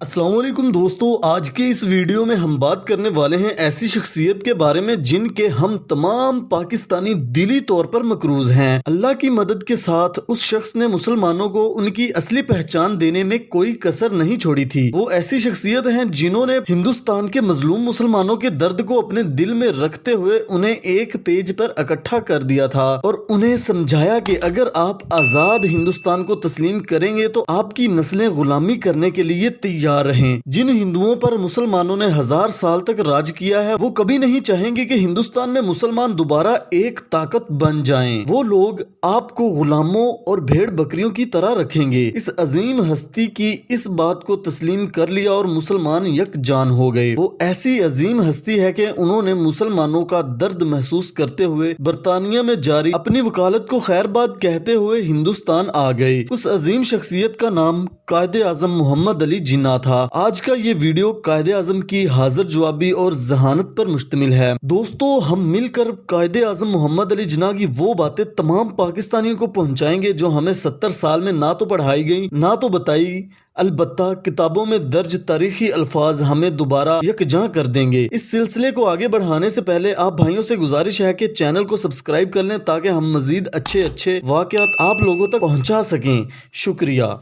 अस्सलाम वालेकुम दोस्तों, आज के इस वीडियो में हम बात करने वाले हैं ऐसी शख्सियत के बारे में जिनके हम तमाम पाकिस्तानी दिली तौर पर मकरूज हैं। अल्लाह की मदद के साथ उस शख्स ने मुसलमानों को उनकी असली पहचान देने में कोई कसर नहीं छोड़ी थी। वो ऐसी शख्सियत हैं जिन्होंने हिंदुस्तान के मजलूम मुसलमानों के दर्द को अपने दिल में रखते हुए उन्हें एक पेज पर इकट्ठा कर दिया था और उन्हें समझाया कि अगर आप आजाद हिंदुस्तान को तस्लीम करेंगे तो आपकी नस्लें गुलामी करने के लिए तैयार रहें। जिन हिंदुओं पर मुसलमानों ने 1000 साल तक राज किया है वो कभी नहीं चाहेंगे कि हिंदुस्तान में मुसलमान दोबारा एक ताकत बन जाएं। वो लोग आपको गुलामों और भेड़ बकरियों की तरह रखेंगे। इस अजीम हस्ती की इस बात को तस्लीम कर लिया और मुसलमान यकजान हो गए। वो ऐसी अजीम हस्ती है कि उन्होंने मुसलमानों का दर्द महसूस करते हुए बरतानिया में जारी अपनी वकालत को खैरबाद कहते हुए हिंदुस्तान आ गए। उस अजीम शख्सियत का नाम कायदे आजम मोहम्मद अली जिन्ना था। आज का ये वीडियो कायदे आजम की हाजिर जवाबी और जहानत पर मुश्तमिल है। दोस्तों, हम मिलकर कायदे आजम मोहम्मद अली जिन्ना की वो बातें तमाम पाकिस्तानियों को पहुंचाएंगे जो हमें 70 साल में ना तो पढ़ाई गई ना तो बताई, अलबत्ता किताबों में दर्ज तारीखी अल्फाज हमें दोबारा यकजां कर देंगे। इस सिलसिले को आगे बढ़ाने से पहले आप भाइयों से गुजारिश है कि चैनल को सब्सक्राइब कर लें ताकि हम मजीद अच्छे वाक़यात आप लोगों तक पहुंचा सकें। शुक्रिया।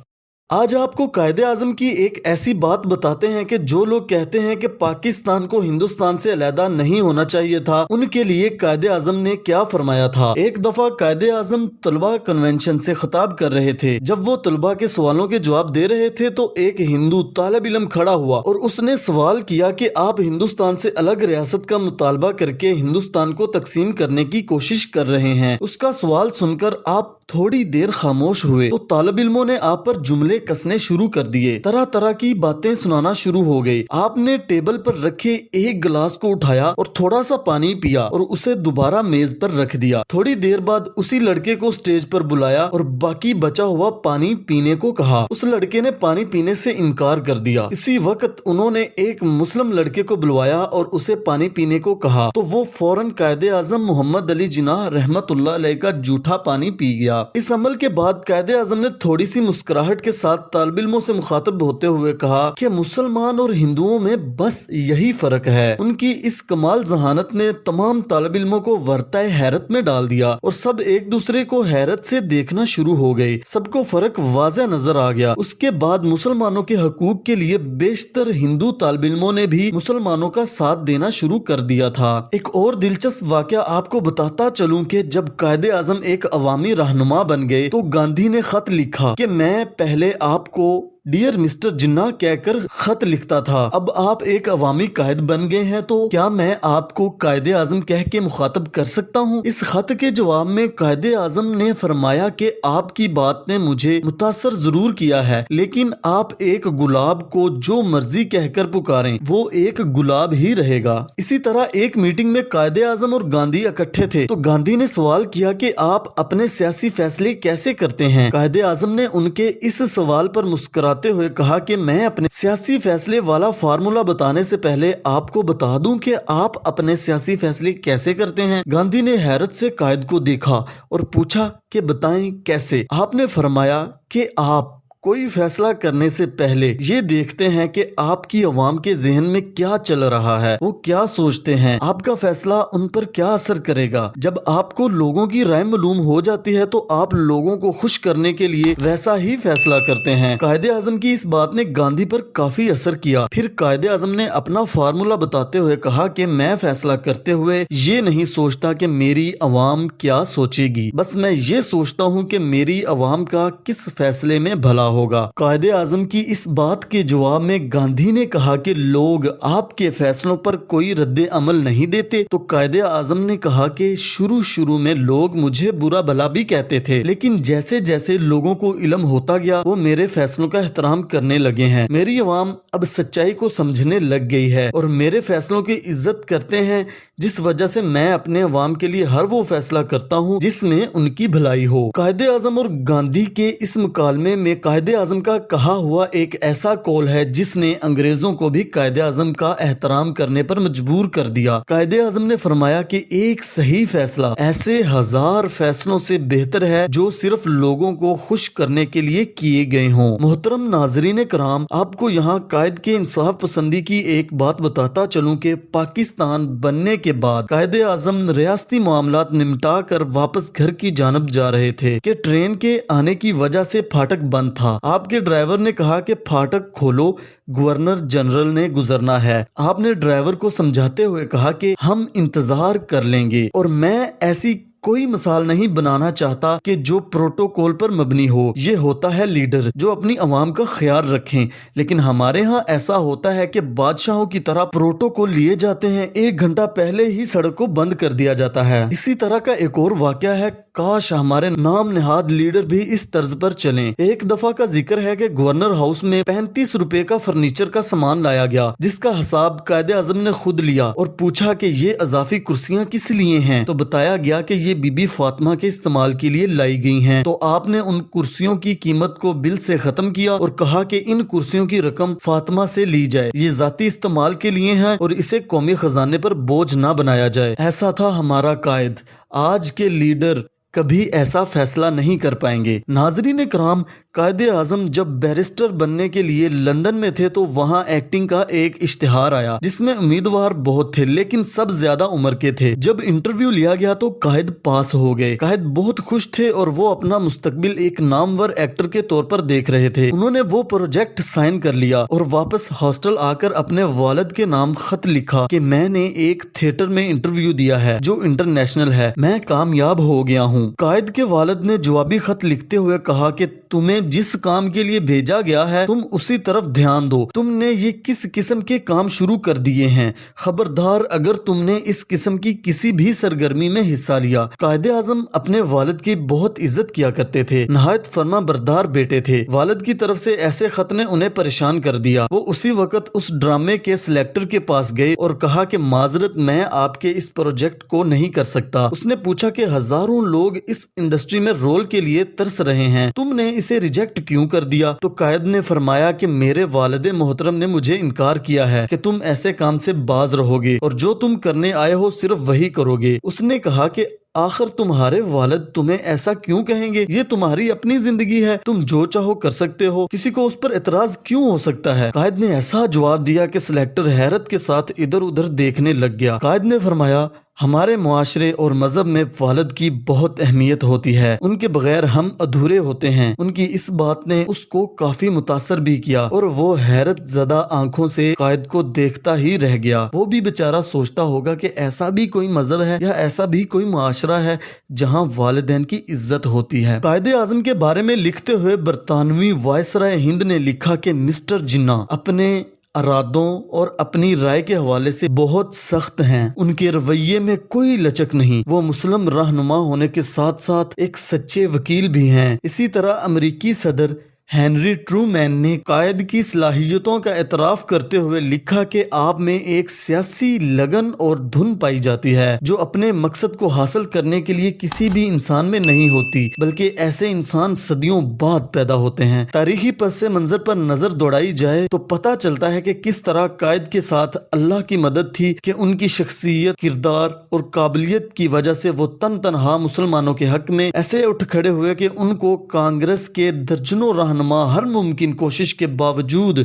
आज आपको कायदे आजम की एक ऐसी बात बताते हैं कि जो लोग कहते हैं कि पाकिस्तान को हिंदुस्तान से अलहदा नहीं होना चाहिए था, उनके लिए कायदे आजम ने क्या फरमाया था। एक दफा कायदे आजम तलबा कन्वेंशन से खिताब कर रहे थे। जब वो तलबा के सवालों के जवाब दे रहे थे तो एक हिंदू तालिब इल्म खड़ा हुआ और उसने सवाल किया कि आप हिंदुस्तान से अलग रियासत का मुतालबा करके हिंदुस्तान को तकसीम करने की कोशिश कर रहे हैं। उसका सवाल सुनकर आप थोड़ी देर खामोश हुए तो तालिब इल्मों ने आप पर जुमले कसने शुरू कर दिए। तरह तरह की बातें सुनाना शुरू हो गई। आपने टेबल पर रखे एक गिलास को उठाया और थोड़ा सा पानी पिया और उसे दोबारा मेज पर रख दिया। थोड़ी देर बाद उसी लड़के को स्टेज पर बुलाया और बाकी बचा हुआ पानी पीने को कहा। उस लड़के ने पानी पीने से इनकार कर दिया। इसी वक्त उन्होंने एक मुस्लिम लड़के को बुलवाया और उसे पानी पीने को कहा तो वो फौरन कायदे आजम मोहम्मद अली जिन्ना रहमतुल्लाह अलैह का जूठा पानी पी गया। इस अमल के बाद कायदे आजम ने थोड़ी सी मुस्कुराहट के साथ तालिब इल्मों से मुखातब होते हुए कहा कि मुसलमान और हिंदुओं में बस यही फर्क है। उनकी इस कमाल जहानत ने तमाम तालिब इल्मों को वर्ताए हैरत में डाल दिया और सब एक दूसरे को हैरत से देखना शुरू हो गए। सबको फर्क वाज़ेह नजर आ गया। उसके बाद मुसलमानों के हकूक के लिए बेशतर हिंदू तालिब इल्मों ने भी मुसलमानों का साथ देना शुरू कर दिया था। एक और दिलचस्प वाकया आपको बताता चलूं कि जब कायदे आजम एक अवामी रहनुमा बन गए तो गांधी ने खत लिखा कि मैं पहले आपको डियर मिस्टर जिन्ना कहकर खत लिखता था, अब आप एक अवामी कायद बन गए हैं तो क्या मैं आपको कायदे आजम कह के मुखातब कर सकता हूँ। इस खत के जवाब में कायदे आजम ने फरमाया कि आपकी बात ने मुझे मुतासर जरूर किया है, लेकिन आप एक गुलाब को जो मर्जी कहकर पुकारें वो एक गुलाब ही रहेगा। इसी तरह एक मीटिंग में कायदे आजम और गांधी इकट्ठे थे तो गांधी ने सवाल किया कि आप अपने सियासी फैसले कैसे करते हैं। कायदे आजम ने उनके इस सवाल पर मुस्कुरा हुए कहा कि मैं अपने सियासी फैसले वाला फार्मूला बताने से पहले आपको बता दूं कि आप अपने सियासी फैसले कैसे करते हैं। गांधी ने हैरत से कायद को देखा और पूछा कि बताएं कैसे। आपने फरमाया कि आप कोई फैसला करने से पहले ये देखते हैं कि आपकी अवाम के जहन में क्या चल रहा है, वो क्या सोचते हैं, आपका फैसला उन पर क्या असर करेगा। जब आपको लोगों की राय मालूम हो जाती है तो आप लोगों को खुश करने के लिए वैसा ही फैसला करते हैं। कायदे आजम की इस बात ने गांधी पर काफी असर किया। फिर कायदे आजम ने अपना फार्मूला बताते हुए कहा कि मैं फैसला करते हुए ये नहीं सोचता कि मेरी अवाम क्या सोचेगी, बस मैं ये सोचता हूँ कि मेरी अवाम का किस फैसले में भला होगा। कायदे आजम की इस बात के जवाब में गांधी ने कहा कि लोग आपके फैसलों पर कोई रद्द अमल नहीं देते तो कायदे आजम ने कहा कि शुरू में लोग मुझे बुरा भला भी कहते थे, लेकिन जैसे जैसे लोगों को इल्म होता गया वो मेरे फैसलों का एहतराम करने लगे हैं। मेरी अवाम अब सच्चाई को समझने लग गई है और मेरे फैसलों की इज्जत करते हैं, जिस वजह से मैं अपने अवाम के लिए हर वो फैसला करता हूँ जिसमें उनकी भलाई हो। कायदे आजम और गांधी के इस मुकालमे में कायदे قائد اعظم کا کہا ہوا ایک ایسا قول ہے جس نے انگریزوں کو بھی قائد اعظم کا احترام کرنے پر مجبور کر دیا۔ قائد اعظم نے فرمایا کہ ایک صحیح فیصلہ ایسے 1000 فیصلوں سے بہتر ہے جو صرف لوگوں کو خوش کرنے کے لیے کیے گئے ہوں۔ محترم ناظرین کرام، آپ کو یہاں قائد کے انصاف پسندی کی ایک بات بتاتا چلوں کہ پاکستان بننے کے بعد قائد اعظم ریاستی معاملات نمٹا کر واپس گھر کی جانب جا رہے تھے کہ ٹرین کے آنے کی وجہ سے پھاٹک بند تھا۔ آپ کے ڈرائیور نے کہا کہ پھاٹک کھولو، گورنر جنرل نے گزرنا ہے۔ آپ نے ڈرائیور کو سمجھاتے ہوئے کہا کہ ہم انتظار کر لیں گے، اور میں ایسی کوئی مثال نہیں بنانا چاہتا کہ جو پروٹوکول پر مبنی ہو۔ یہ ہوتا ہے لیڈر جو اپنی عوام کا خیال رکھیں، لیکن ہمارے ہاں ایسا ہوتا ہے کہ بادشاہوں کی طرح پروٹوکول لیے جاتے ہیں، 1 گھنٹہ پہلے ہی سڑک کو بند کر دیا جاتا ہے۔ اسی طرح کا ایک اور واقعہ ہے، کاش ہمارے نام نہاد لیڈر بھی اس طرز پر چلیں۔ ایک دفعہ کا ذکر ہے کہ گورنر ہاؤس میں 35 روپے کا فرنیچر کا سامان لایا گیا، جس کا حساب قائد اعظم نے خود لیا اور پوچھا کہ یہ اضافی کرسیاں کس لیے ہیں، تو بتایا گیا کہ یہ بی بی فاطمہ کے استعمال کے لیے لائی گئی ہیں۔ تو آپ نے ان کرسیوں کی قیمت کو بل سے ختم کیا اور کہا کہ ان کرسیوں کی رقم فاطمہ سے لی جائے، یہ ذاتی استعمال کے لیے ہیں اور اسے قومی خزانے پر بوجھ نہ بنایا جائے۔ ایسا تھا ہمارا قائد۔ آج کے لیڈر کبھی ایسا فیصلہ نہیں کر پائیں گے۔ ناظرین کرام، قائد اعظم جب بیرسٹر بننے کے لیے لندن میں تھے تو وہاں ایکٹنگ کا ایک اشتہار آیا جس میں امیدوار بہت تھے لیکن سب زیادہ عمر کے تھے۔ جب انٹرویو لیا گیا تو قائد پاس ہو گئے۔ قائد بہت خوش تھے اور وہ اپنا مستقبل ایک نامور ایکٹر کے طور پر دیکھ رہے تھے۔ انہوں نے وہ پروجیکٹ سائن کر لیا اور واپس ہاسٹل آ کر اپنے والد کے نام خط لکھا کہ میں نے ایک تھیٹر میں انٹرویو دیا ہے جو انٹرنیشنل ہے، میں کامیاب ہو گیا ہوں۔ قائد کے والد نے جوابی خط لکھتے ہوئے کہا کہ تمہیں جس کام کے لیے بھیجا گیا ہے تم اسی طرف دھیان دو، تم نے یہ کس قسم کے کام شروع کر دیے ہیں، خبردار اگر تم نے اس قسم کی کسی بھی سرگرمی میں حصہ لیا۔ قائد اعظم اپنے والد کی بہت عزت کیا کرتے تھے، نہایت فرما بردار بیٹے تھے۔ والد کی طرف سے ایسے خط نے انہیں پریشان کر دیا۔ وہ اسی وقت اس ڈرامے کے سلیکٹر کے پاس گئے اور کہا کہ معذرت، میں آپ کے اس پروجیکٹ کو نہیں کر سکتا۔ اس نے پوچھا کہ ہزاروں لوگ اس انڈسٹری میں رول کے لیے ترس رہے ہیں، تم نے اسے ریجیکٹ کیوں کر دیا؟ تو قائد نے فرمایا کہ میرے والد محترم نے مجھے انکار کیا ہے کہ تم ایسے کام سے باز رہو گے اور جو تم کرنے آئے ہو صرف وہی کرو گے۔ اس نے کہا کہ آخر تمہارے والد تمہیں ایسا کیوں کہیں گے؟ یہ تمہاری اپنی زندگی ہے، تم جو چاہو کر سکتے ہو، کسی کو اس پر اعتراض کیوں ہو سکتا ہے؟ قائد نے ایسا جواب دیا کہ سلیکٹر حیرت کے ساتھ ادھر ادھر دیکھنے لگ گیا۔ قائد نے فرمایا، ہمارے معاشرے اور مذہب میں والد کی بہت اہمیت ہوتی ہے، ان کے بغیر ہم ادھورے ہوتے ہیں۔ ان کی اس بات نے اس کو کافی متاثر بھی کیا اور وہ حیرت زدہ آنکھوں سے قائد کو دیکھتا ہی رہ گیا۔ وہ بھی بیچارہ سوچتا ہوگا کہ ایسا بھی کوئی مذہب ہے یا ایسا بھی کوئی معاشرہ ہے جہاں والدین کی عزت ہوتی ہے۔ قائد اعظم کے بارے میں لکھتے ہوئے برطانوی وائسرائے ہند نے لکھا کہ مسٹر جناح اپنے ارادوں اور اپنی رائے کے حوالے سے بہت سخت ہیں، ان کے رویے میں کوئی لچک نہیں، وہ مسلم رہنما ہونے کے ساتھ ساتھ ایک سچے وکیل بھی ہیں۔ اسی طرح امریکی صدر ہینری ٹرومین نے قائد کی صلاحیتوں کا اعتراف کرتے ہوئے لکھا کہ آپ میں ایک سیاسی لگن اور دھن پائی جاتی ہے جو اپنے مقصد کو حاصل کرنے کے لیے کسی بھی انسان میں نہیں ہوتی، بلکہ ایسے انسان صدیوں بعد پیدا ہوتے ہیں۔ تاریخی پس منظر پر نظر دوڑائی جائے تو پتہ چلتا ہے کہ کس طرح قائد کے ساتھ اللہ کی مدد تھی کہ ان کی شخصیت، کردار اور قابلیت کی وجہ سے وہ تنہا مسلمانوں کے حق میں ایسے اٹھ کھڑے ہوئے کہ ان کو کانگریس کے درجنوں ہر ممکن کوشش کے باوجود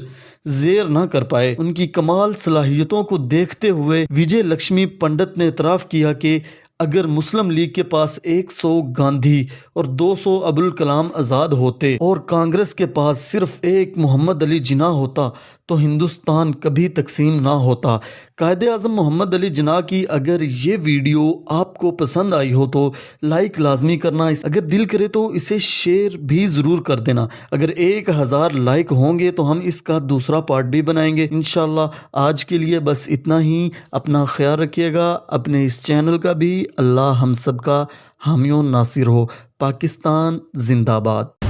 زیر نہ کر پائے۔ ان کی کمال صلاحیتوں کو دیکھتے ہوئے وجے لکشمی پنڈت نے اعتراف کیا کہ اگر مسلم لیگ کے پاس 100 گاندھی اور 200 ابوالکلام آزاد ہوتے اور کانگریس کے پاس صرف ایک محمد علی جناح ہوتا تو ہندوستان کبھی تقسیم نہ ہوتا۔ قائد اعظم محمد علی جناح کی اگر یہ ویڈیو آپ کو پسند آئی ہو تو لائک لازمی کرنا، اگر دل کرے تو اسے شیئر بھی ضرور کر دینا۔ اگر 1000 لائک ہوں گے تو ہم اس کا دوسرا پارٹ بھی بنائیں گے انشاءاللہ۔ آج کے لیے بس اتنا ہی، اپنا خیال رکھیے گا، اپنے اس چینل کا بھی۔ اللہ ہم سب کا حامی و ناصر ہو۔ پاکستان زندہ باد۔